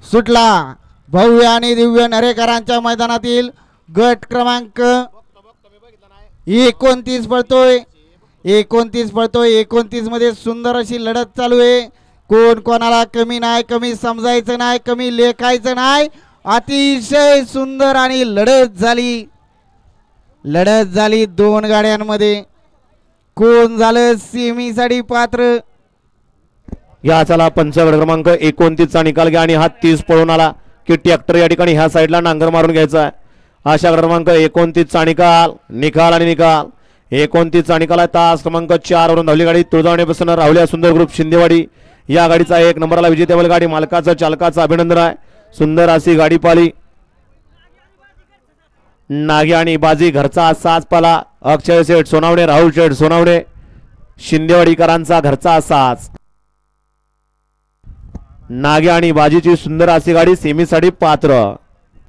सुटला भव्य आणि दिव्य नरेकरांच्या मैदानातील गट क्रमांक 29 पळतोय. 29 मध्ये सुंदर अशी लढत चालू आहे. कोण कोणाला कमी नाही, कमी समजायचं नाही, कमी लेखायचं नाही. अतिशय सुंदर आणि लढत झाली दोन गाड्यांमध्ये. कोण झालं सेमीसाठी पात्र या चला पंचगड क्रमांक 29 चा निकाल घ्या आणि हा 30 पळून आला की ट्रॅक्टर या ठिकाणी ह्या साईडला नांगर मारून घ्यायचा आहे. अशा क्रमांक 29 चा निकाल 29 चा निकाल आहे. तास क्रमांक 4 वरून धावली गाडी तुळजावणीपासून राहुल्या सुंदर ग्रुप शिंदेवाडी या गाडीचा 1 नंबरला विजेतेवल गाडी मालकाचं चालकाचं अभिनंदन आहे. सुंदर अशी गाडी पाली. नागी आणि बाजी घरचा साज पाला. अक्षय शेठ सोनावणे, राहुल शेठ सोनावणे शिंदेवाडीकरांचा घरचा साज. नागी आणि बाजीची सुंदर अशी गाडी सेमीसाठी पात्र.